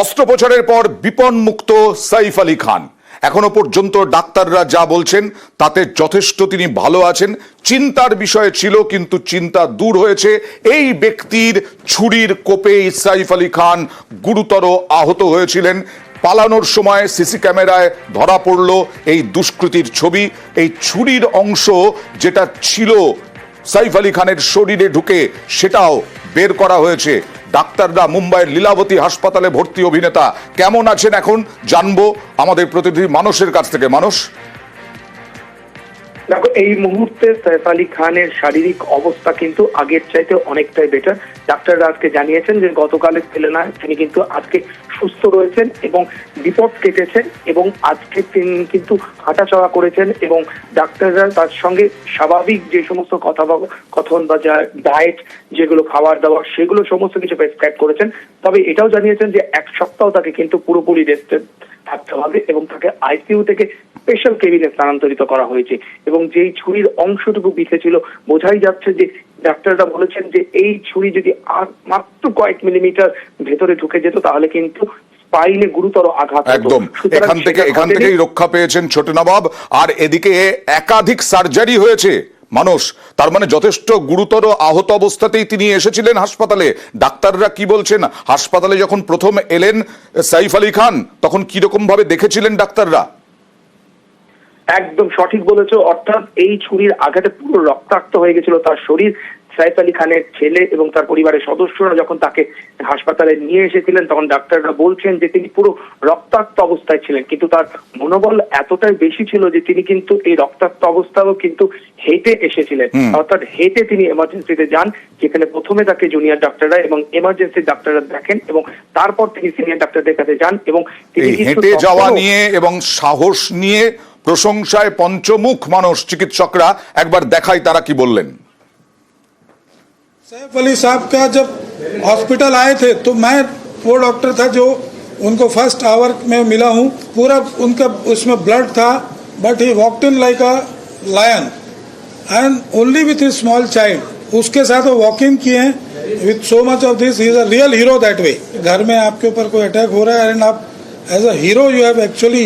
অস্ত্রোপচারের পর বিপন্মুক্ত সাইফ আলী খান। এখনো পর্যন্ত ডাক্তাররা যা বলছেন তাতে যথেষ্ট তিনি ভালো আছেন। চিন্তার বিষয় ছিল, কিন্তু চিন্তা দূর হয়েছে। এই ব্যক্তির ছুরির কোপে সাইফ আলী খান গুরুতর আহত হয়েছিলেন। পালানোর সময় সিসি ক্যামেরায় ধরা পড়ল এই দুষ্কৃতীর ছবি। এই ছুরির অংশ যেটা ছিল সাইফ আলী খানের শরীরে ঢুকে, সেটাও বের করা হয়েছে। ডাক্তাররা মুম্বাইয়ের লীলাবতী হাসপাতালে ভর্তি। অভিনেতা কেমন আছেন এখন জানবো আমাদের প্রতিনিধি মানুষের কাছ থেকে। মানুষ, দেখো, এই মুহূর্তে সাইফ আলী খানের শারীরিক অবস্থা কিন্তু আগের চাইতে অনেকটাই বেটার। ডাক্তাররা আজকে জানিয়েছেন যে গতকালের তুলনায় তিনি কিন্তু আজকে সুস্থ রয়েছেন এবং বিপদ কেটেছেন এবং আজকে তিনি কিন্তু হাঁটাচলা করেছেন এবং ডাক্তাররা তার সঙ্গে স্বাভাবিক যে সমস্ত কথন বা যা ডায়েট, যেগুলো খাবার দাবার, সেগুলো সমস্ত কিছু প্রেসক্রাইব করেছেন। তবে এটাও জানিয়েছেন যে এক সপ্তাহ তাকে কিন্তু পুরোপুরি রেস্টে থাকতে হবে এবং তাকে আইসিইউ থেকে স্পেশাল কেবিনে স্থানান্তরিত করা হয়েছে। এবং যেই ছুরির অংশটুকু বিঁধে ছিল, বোঝাই যাচ্ছে যে ডাক্তাররা বলেছেন যে এই ছুরি যদি আর মাত্র কয়েক মিলিমিটার ভেতরে ঢুকে যেত তাহলে কিন্তু স্পাইনে গুরুতর আঘাত হতো। একদম এখান থেকেই রক্ষা পেয়েছেন ছোট নবাব। আর এদিকে একাধিক সার্জারি হয়েছে মানুষ, তার মানে যথেষ্ট গুরুতর আহত অবস্থাতেই তিনি এসেছিলেন হাসপাতালে। ডাক্তাররা কি বলছেন? হাসপাতালে যখন প্রথম এলেন সাইফ আলী খান, তখন কিরকম ভাবে দেখেছিলেন ডাক্তাররা? একদম সঠিক বলেছো, অর্থাৎ এই ছুরির আঘাতে পুরো রক্তাক্ত হয়ে গেছিল তার শরীর। সাইফ আলী খানের ছেলে এবং তার পরিবারের সদস্যরা যখন তাকে হাসপাতালে নিয়ে এসেছিলেন, তখন ডাক্তাররা বলছেন যে তিনি পুরো রক্তাক্ত অবস্থায় ছিলেন, কিন্তু তার মনোবল এতটাই বেশি ছিল যে তিনি কিন্তু এই রক্তাক্ত অবস্থাও কিন্তু হেঁটে এসেছিলেন। অর্থাৎ হেঁটে তিনি এমার্জেন্সিতে যান, যেখানে প্রথমে তাকে জুনিয়র ডাক্তাররা এবং এমার্জেন্সি ডাক্তাররা দেখেন এবং তারপর তিনি সিনিয়র ডাক্তারদের কাছে যান। এবং তিনি হেঁটে যাওয়া নিয়ে এবং সাহস নিয়ে প্রশংসায় পঞ্চমুখ মানুষ চিকিৎসকরা। একবার দেখাই তারা কি বললেন। सैफ अली साहब का जब हॉस्पिटल आए थे तो मैं वो डॉक्टर था जो उनको फर्स्ट आवर में मिला हूँ। पूरा उनका उसमें ब्लड था, but he walked in like a lion and only with his small child. उसके साथ वो वॉक इन किए हैं with so much of this. He is a real hero that way. घर में आपके ऊपर कोई अटैक हो रहा है एंड आप as a hero you have actually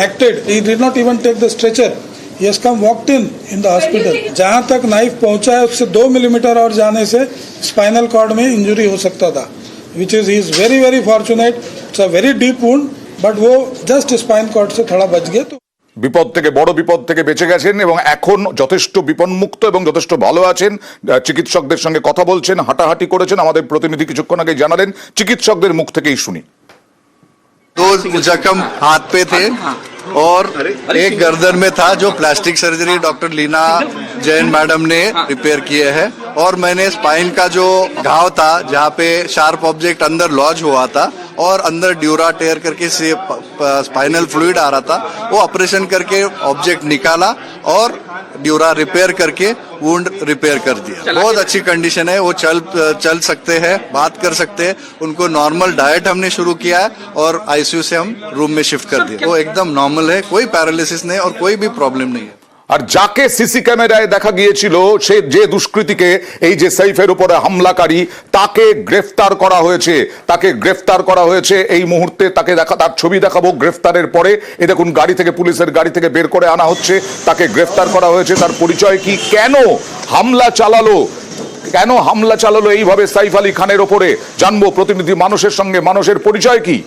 acted. He did not even take the stretcher, he has come walked in the hospital। जहां तक नाइफ पहुंचा है उससे 2 मिलीमीटर और जाने से स्पाइनल कॉर्ड में इंजरी हो सकता था, which is he is very very fortunate। it's a very deep wound, but वो जस्ट स्पाइन कॉर्ड से थोड़ा बच गए। तो বিপদ থেকে, বড় বিপদ থেকে বেঁচে গেছেন এবং এখন যথেষ্ট বিপন্মুক্ত এবং যথেষ্ট ভালো আছেন। চিকিৎসকদের সঙ্গে কথা বলছেন, হাঁটাহাঁটি করেছেন। আমাদের প্রতিনিধি কিছুক্ষণ আগে জানালেন, চিকিৎসকদের মুখ থেকেই শুনি। दो जख्म हाथ पे थे और एक गर्दन में था, जो plastic surgery doctor Leena Jain madam ने रिपेयर किए हैं। और मैंने स्पाइन का जो घाव था, जहाँ पे शार्प ऑब्जेक्ट अंदर लॉज हुआ था और अंदर ड्यूरा टेयर करके से स्पाइनल फ्लूइड आ रहा था, वो ऑपरेशन करके ऑब्जेक्ट निकाला और ड्यूरा रिपेयर करके वुंड रिपेयर कर दिया। बहुत अच्छी कंडीशन है, वो चल सकते हैं, बात कर सकते हैं। उनको नॉर्मल डाइट हमने शुरू किया है और आईसीयू से हम रूम में शिफ्ट कर दिया। वो एकदम नॉर्मल है, कोई पैरालिसिस नहीं और कोई भी प्रॉब्लम नहीं है। আর যাকে সিসি ক্যামেরায় দেখা গিয়েছিল, সে যে দুষ্কৃতীকে, এই যে সাইফের উপরে হামলাকারী, তাকে গ্রেফতার করা হয়েছে। এই মুহূর্তে তাকে তার ছবি দেখাবো গ্রেফতারের পরে। এই দেখুন, পুলিশের গাড়ি থেকে বের করে আনা হচ্ছে। তাকে গ্রেফতার করা হয়েছে। তার পরিচয় কি, কেন হামলা চালালো এইভাবে সাইফ আলী খানের ওপরে, জানবো প্রতিনিধি মানুষের সঙ্গে। মানুষের পরিচয় কি?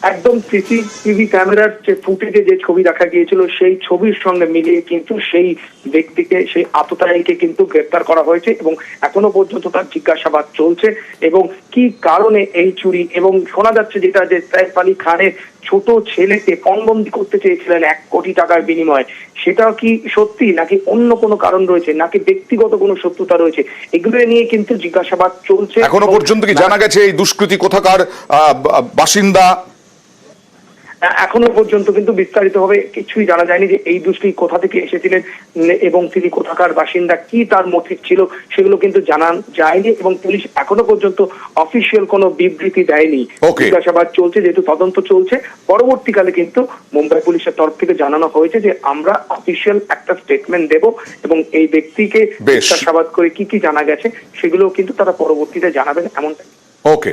একদম সিসিটিভি ক্যামেরার যে ফুটেজে যে ছবি দেখা গিয়েছিল, সেই ছবির সঙ্গে মিলিয়ে কিন্তু সেই ব্যক্তিকে, সেই আততায়ীকে কিন্তু গ্রেফতার করা হয়েছে এবং এখনো পর্যন্ত তার জিজ্ঞাসাবাদ চলছে। এবং কি কারণে এই চুরি, এবং শোনা যাচ্ছে যেটা, যে সাইফ আলী খানের ছোট ছেলেকে পণবন্দি করতে চেয়েছিলেন 1 কোটি টাকার বিনিময়ে, সেটা কি সত্যি, নাকি অন্য কোনো কারণ রয়েছে, নাকি ব্যক্তিগত কোনো শত্রুতা রয়েছে, এগুলো নিয়ে কিন্তু জিজ্ঞাসাবাদ চলছে। এখনো পর্যন্ত কি জানা গেছে এই দুষ্কৃতী কোথাকার বাসিন্দা? এখনো পর্যন্ত কিন্তু বিস্তারিতভাবে কিছুই জানা যায়নি যে এই দুষ্কৃতী কোথা থেকে এসেছিলেন এবং তিনি কোথাকার বাসিন্দা, কি তার মোটিভ ছিল, সেগুলো কিন্তু জানা যায়নি এবং পুলিশ এখনো পর্যন্ত অফিসিয়াল কোনো বিবৃতি দেয়নি। জিজ্ঞাসাবাদ চলছে, যেহেতু তদন্ত চলছে। পরবর্তীকালে কিন্তু মুম্বাই পুলিশের তরফ থেকে জানানো হয়েছে যে আমরা অফিসিয়াল একটা স্টেটমেন্ট দেব এবং এই ব্যক্তিকে জিজ্ঞাসাবাদ করে কি কি জানা গেছে সেগুলো কিন্তু তারা পরবর্তীতে জানাবেন, এমনটা। ওকে।